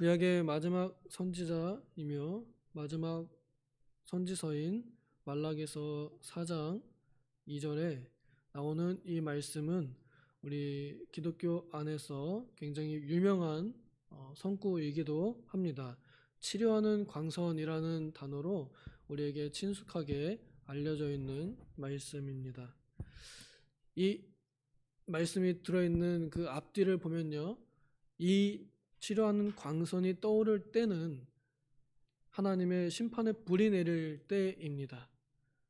구약의 마지막 선지자이며 마지막 선지서인 말라기서 4장 2절에 나오는 이 말씀은 우리 기독교 안에서 굉장히 유명한 성구이기도 합니다. 치료하는 광선이라는 단어로 우리에게 친숙하게 알려져 있는 말씀입니다. 이 말씀이 들어있는 그 앞뒤를 보면요, 이 치료하는 광선이 떠오를 때는 하나님의 심판의 불이 내릴 때입니다.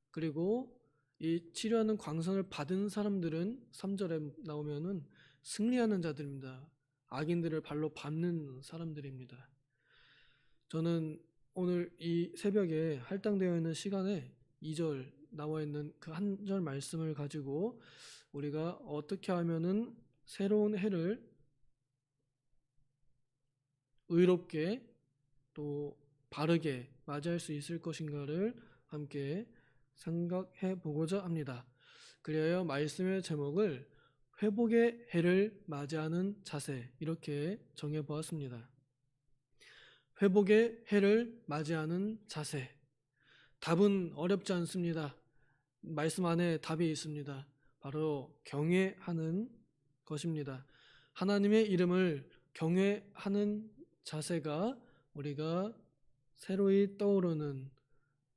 그리고 이 치료하는 광선을 받은 사람들은 3절에 나오면은 승리하는 자들입니다. 악인들을 발로 밟는 사람들입니다. 저는 오늘 이 새벽에 할당되어 있는 시간에 2절 나와 있는 그 한 절 말씀을 가지고 우리가 어떻게 하면은 새로운 해를 의롭게 또 바르게 맞이할 수 있을 것인가를 함께 생각해 보고자 합니다. 그리하여 말씀의 제목을 회복의 해를 맞이하는 자세, 이렇게 정해 보았습니다. 회복의 해를 맞이하는 자세. 답은 어렵지 않습니다. 말씀 안에 답이 있습니다. 바로 경외하는 것입니다. 하나님의 이름을 경외하는 자세가 우리가 새로이 떠오르는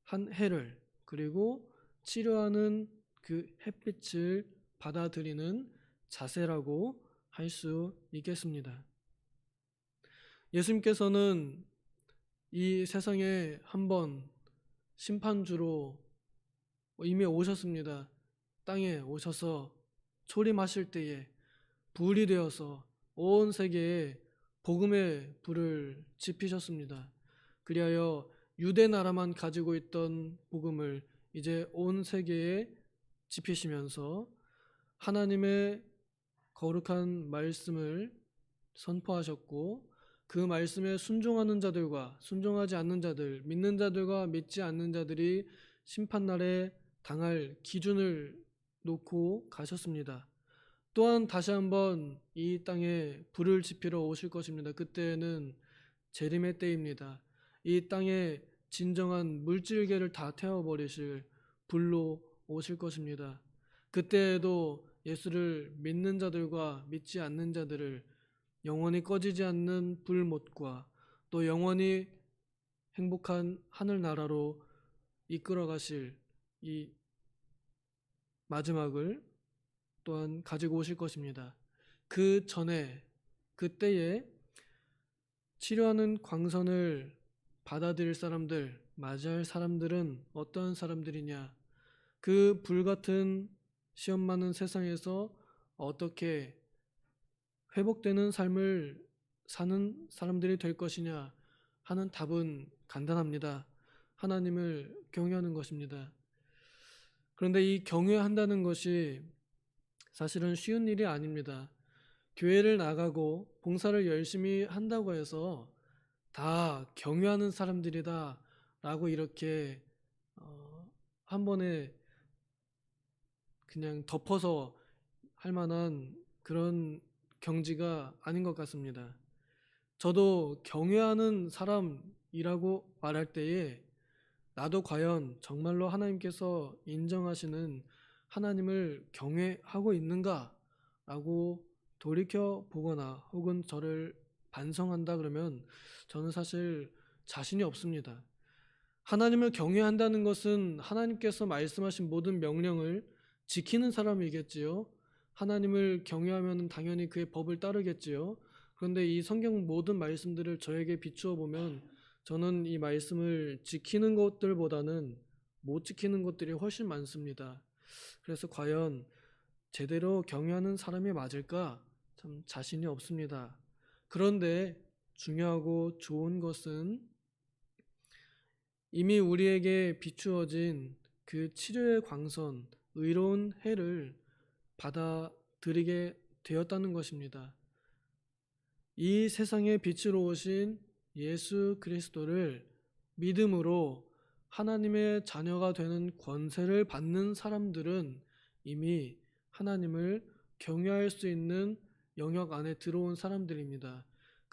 한 해를, 그리고 치료하는 그 햇빛을 받아들이는 자세라고 할 수 있겠습니다. 예수님께서는 이 세상에 한번 심판주로 이미 오셨습니다. 땅에 오셔서 초림하실 때에 불이 되어서 온 세계에 복음의 불을 지피셨습니다. 그리하여 유대 나라만 가지고 있던 복음을 이제 온 세계에 지피시면서 하나님의 거룩한 말씀을 선포하셨고, 그 말씀에 순종하는 자들과 순종하지 않는 자들, 믿는 자들과 믿지 않는 자들이 심판날에 당할 기준을 놓고 가셨습니다. 또한 다시 한번 이 땅에 불을 지피러 오실 것입니다. 그때는 재림의 때입니다. 이 땅에 진정한 물질계를 다 태워버리실 불로 오실 것입니다. 그때에도 예수를 믿는 자들과 믿지 않는 자들을 영원히 꺼지지 않는 불못과 또 영원히 행복한 하늘나라로 이끌어 가실 이 마지막을 또한 가지고 오실 것입니다. 그 전에, 그때에 치료하는 광선을 받아들일 사람들, 맞이할 사람들은 어떤 사람들이냐? 그 불같은 시험 많은 세상에서 어떻게 회복되는 삶을 사는 사람들이 될 것이냐 하는 답은 간단합니다. 하나님을 경외하는 것입니다. 그런데 이 경외한다는 것이 사실은 쉬운 일이 아닙니다. 교회를 나가고 봉사를 열심히 한다고 해서 다 경외하는 사람들이다 라고 이렇게 한 번에 그냥 덮어서 할 만한 그런 경지가 아닌 것 같습니다. 저도 경외하는 사람이라고 말할 때에 나도 과연 정말로 하나님께서 인정하시는 하나님을 경외하고 있는가 라고 돌이켜 보거나 혹은 저를 반성한다 그러면 저는 사실 자신이 없습니다. 하나님을 경외한다는 것은 하나님께서 말씀하신 모든 명령을 지키는 사람이겠지요. 하나님을 경외하면 당연히 그의 법을 따르겠지요. 그런데 이 성경 모든 말씀들을 저에게 비추어 보면 저는 이 말씀을 지키는 것들보다는 못 지키는 것들이 훨씬 많습니다. 그래서 과연 제대로 경외하는 사람이 맞을까? 참 자신이 없습니다. 그런데 중요하고 좋은 것은 이미 우리에게 비추어진 그 치료의 광선, 의로운 해를 받아들이게 되었다는 것입니다. 이 세상의 빛으로 오신 예수 그리스도를 믿음으로 하나님의 자녀가 되는 권세를 받는 사람들은 이미 하나님을 경외할 수 있는 영역 안에 들어온 사람들입니다.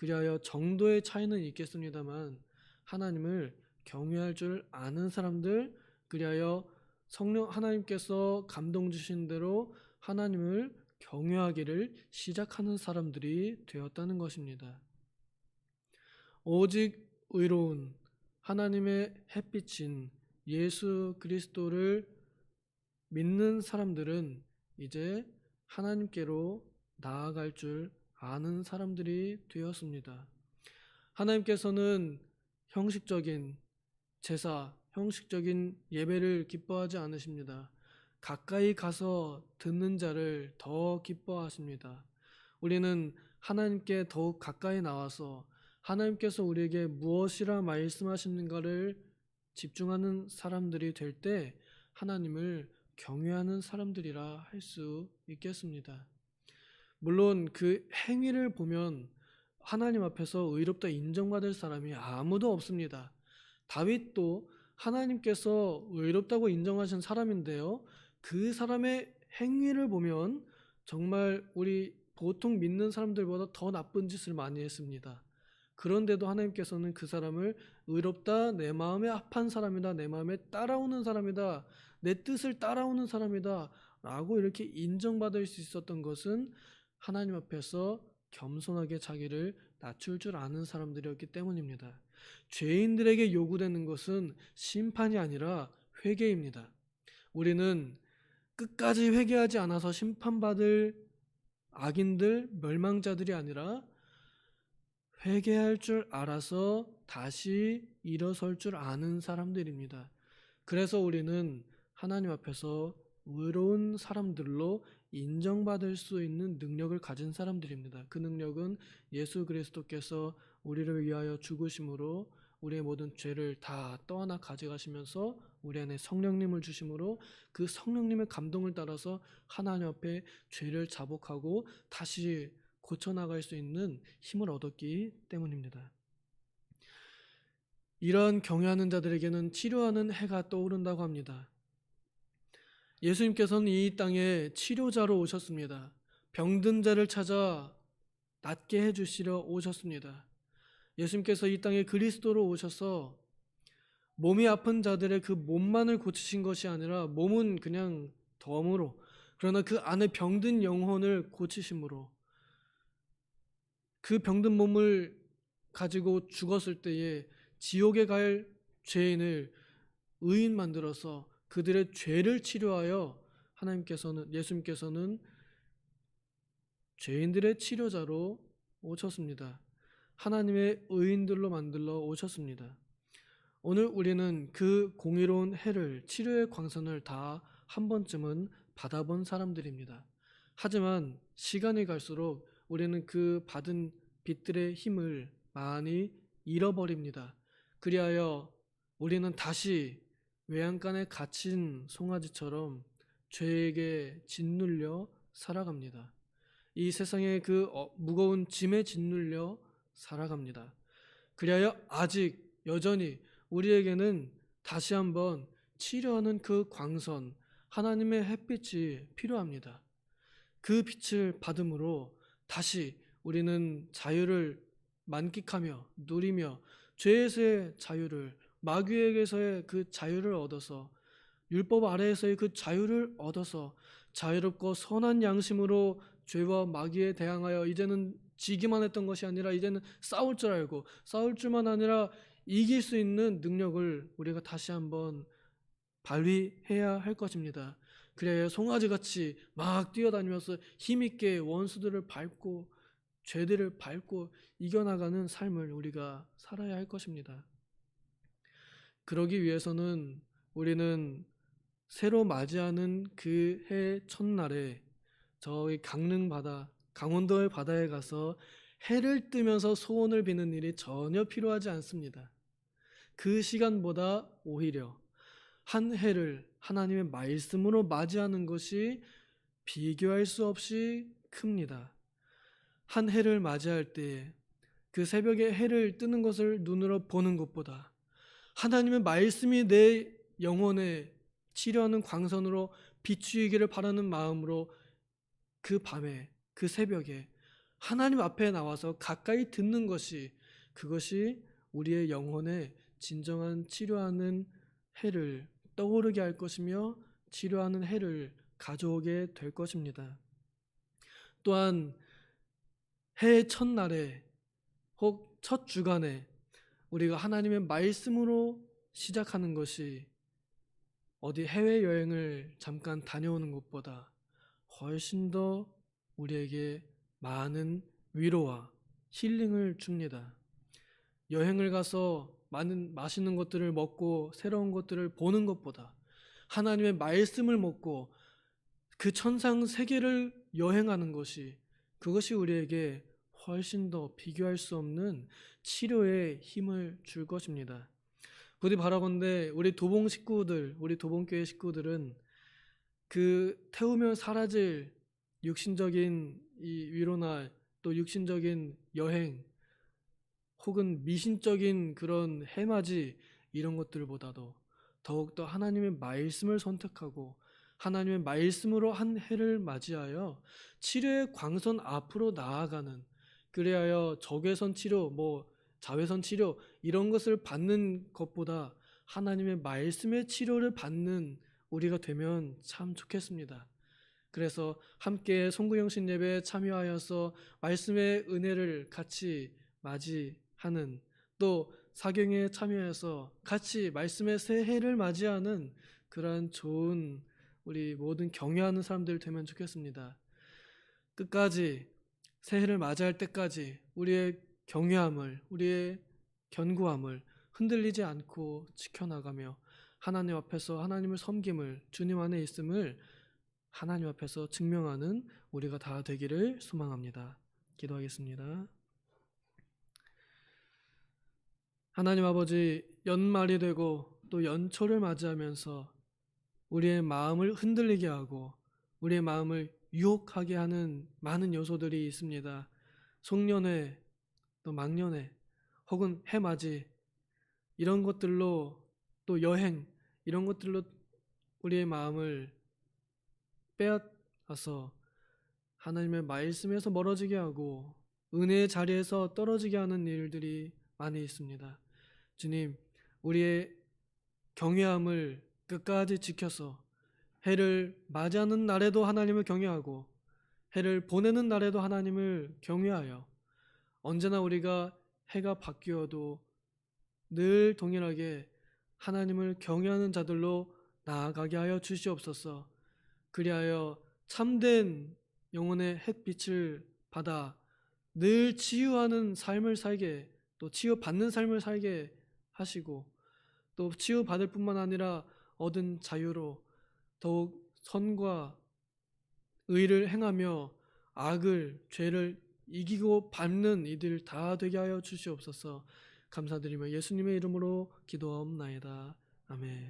그리하여 정도의 차이는 있겠습니다만 하나님을 경외할 줄 아는 사람들, 그리하여 성령 하나님께서 감동 주신 대로 하나님을 경외하기를 시작하는 사람들이 되었다는 것입니다. 오직 의로운 하나님의 햇빛인 예수 그리스도를 믿는 사람들은 이제 하나님께로 나아갈 줄 아는 사람들이 되었습니다. 하나님께서는 형식적인 제사, 형식적인 예배를 기뻐하지 않으십니다. 가까이 가서 듣는 자를 더 기뻐하십니다. 우리는 하나님께 더욱 가까이 나와서 하나님께서 우리에게 무엇이라 말씀하시는가를 집중하는 사람들이 될 때 하나님을 경외하는 사람들이라 할 수 있겠습니다. 물론 그 행위를 보면 하나님 앞에서 의롭다 인정받을 사람이 아무도 없습니다. 다윗도 하나님께서 의롭다고 인정하신 사람인데요. 그 사람의 행위를 보면 정말 우리 보통 믿는 사람들보다 더 나쁜 짓을 많이 했습니다. 그런데도 하나님께서는 그 사람을 의롭다, 내 마음에 합한 사람이다, 내 마음에 따라오는 사람이다, 내 뜻을 따라오는 사람이다 라고 이렇게 인정받을 수 있었던 것은 하나님 앞에서 겸손하게 자기를 낮출 줄 아는 사람들이었기 때문입니다. 죄인들에게 요구되는 것은 심판이 아니라 회개입니다. 우리는 끝까지 회개하지 않아서 심판받을 악인들, 멸망자들이 아니라 회개할 줄 알아서 다시 일어설 줄 아는 사람들입니다. 그래서 우리는 하나님 앞에서 의로운 사람들로 인정받을 수 있는 능력을 가진 사람들입니다. 그 능력은 예수 그리스도께서 우리를 위하여 죽으심으로 우리의 모든 죄를 다 떠안아 가져가시면서 우리 안에 성령님을 주심으로 그 성령님의 감동을 따라서 하나님 앞에 죄를 자복하고 다시 고쳐나갈 수 있는 힘을 얻었기 때문입니다. 이러한 경외하는 자들에게는 치료하는 해가 떠오른다고 합니다. 예수님께서는 이 땅에 치료자로 오셨습니다. 병든 자를 찾아 낫게 해주시려 오셨습니다. 예수님께서 이 땅에 그리스도로 오셔서 몸이 아픈 자들의 그 몸만을 고치신 것이 아니라 몸은 그냥 덤으로, 그러나 그 안에 병든 영혼을 고치심으로 그 병든 몸을 가지고 죽었을 때에 지옥에 갈 죄인을 의인 만들어서 그들의 죄를 치료하여 예수님께서는 죄인들의 치료자로 오셨습니다. 하나님의 의인들로 만들어 오셨습니다. 오늘 우리는 그 공의로운 해를, 치료의 광선을 다 한 번쯤은 받아본 사람들입니다. 하지만 시간이 갈수록 우리는 그 받은 빛들의 힘을 많이 잃어버립니다. 그리하여 우리는 다시 외양간에 갇힌 송아지처럼 죄에게 짓눌려 살아갑니다. 이 세상의 그 무거운 짐에 짓눌려 살아갑니다. 그리하여 아직 여전히 우리에게는 다시 한번 치료하는 그 광선, 하나님의 햇빛이 필요합니다. 그 빛을 받음으로 다시 우리는 자유를 만끽하며 누리며 죄에서의 자유를, 마귀에게서의 그 자유를 얻어서, 율법 아래에서의 그 자유를 얻어서 자유롭고 선한 양심으로 죄와 마귀에 대항하여 이제는 지기만 했던 것이 아니라 이제는 싸울 줄 알고, 싸울 줄만 아니라 이길 수 있는 능력을 우리가 다시 한번 발휘해야 할 것입니다. 그래야 송아지같이 막 뛰어다니면서 힘있게 원수들을 밟고 죄들을 밟고 이겨나가는 삶을 우리가 살아야 할 것입니다. 그러기 위해서는 우리는 새로 맞이하는 그 해 첫날에 저희 강릉 바다, 강원도의 바다에 가서 해를 뜨면서 소원을 비는 일이 전혀 필요하지 않습니다. 그 시간보다 오히려 한 해를 하나님의 말씀으로 맞이하는 것이 비교할 수 없이 큽니다. 한 해를 맞이할 때 그 새벽에 해를 뜨는 것을 눈으로 보는 것보다 하나님의 말씀이 내 영혼에 치료하는 광선으로 비추이기를 바라는 마음으로 그 밤에, 그 새벽에 하나님 앞에 나와서 가까이 듣는 것이, 그것이 우리의 영혼에 진정한 치료하는 해를 떠오르게 할 것이며 치료하는 해를 가져오게 될 것입니다. 또한 해의 첫날에 혹 첫 주간에 우리가 하나님의 말씀으로 시작하는 것이 어디 해외여행을 잠깐 다녀오는 것보다 훨씬 더 우리에게 많은 위로와 힐링을 줍니다. 여행을 가서 많은 맛있는 것들을 먹고 새로운 것들을 보는 것보다 하나님의 말씀을 먹고 그 천상 세계를 여행하는 것이, 그것이 우리에게 훨씬 더 비교할 수 없는 치료의 힘을 줄 것입니다. 부디 바라건대 우리 도봉 식구들, 우리 도봉교회 식구들은 그 태우면 사라질 육신적인 이 위로나 또 육신적인 여행 혹은 미신적인 그런 해맞이, 이런 것들보다도 더욱더 하나님의 말씀을 선택하고 하나님의 말씀으로 한 해를 맞이하여 치료의 광선 앞으로 나아가는, 그리하여 적외선 치료, 자외선 치료 이런 것을 받는 것보다 하나님의 말씀의 치료를 받는 우리가 되면 참 좋겠습니다. 그래서 함께 송구영신 예배에 참여하여서 말씀의 은혜를 같이 맞이하는, 또 사경에 참여해서 같이 말씀의 새해를 맞이하는 그러한 좋은 우리 모든 경외하는 사람들 되면 좋겠습니다. 끝까지 새해를 맞이할 때까지 우리의 경외함을, 우리의 견고함을 흔들리지 않고 지켜나가며 하나님 앞에서 하나님을 섬김을, 주님 안에 있음을 하나님 앞에서 증명하는 우리가 다 되기를 소망합니다. 기도하겠습니다. 하나님 아버지, 연말이 되고 또 연초를 맞이하면서 우리의 마음을 흔들리게 하고 우리의 마음을 유혹하게 하는 많은 요소들이 있습니다. 송년회, 또 막년회, 혹은 해맞이, 이런 것들로, 또 여행, 이런 것들로 우리의 마음을 빼앗아서 하나님의 말씀에서 멀어지게 하고 은혜의 자리에서 떨어지게 하는 일들이 많이 있습니다. 주님, 우리의 경외함을 끝까지 지켜서 해를 맞이하는 날에도 하나님을 경외하고 해를 보내는 날에도 하나님을 경외하여 언제나 우리가 해가 바뀌어도 늘 동일하게 하나님을 경외하는 자들로 나아가게 하여 주시옵소서. 그리하여 참된 영혼의 햇빛을 받아 늘 치유하는 삶을 살게, 또 치유받는 삶을 살게 하시고, 또 치유받을 뿐만 아니라 얻은 자유로 더욱 선과 의를 행하며 악을, 죄를 이기고 밟는 이들 다 되게 하여 주시옵소서. 감사드리며 예수님의 이름으로 기도하옵나이다. 아멘.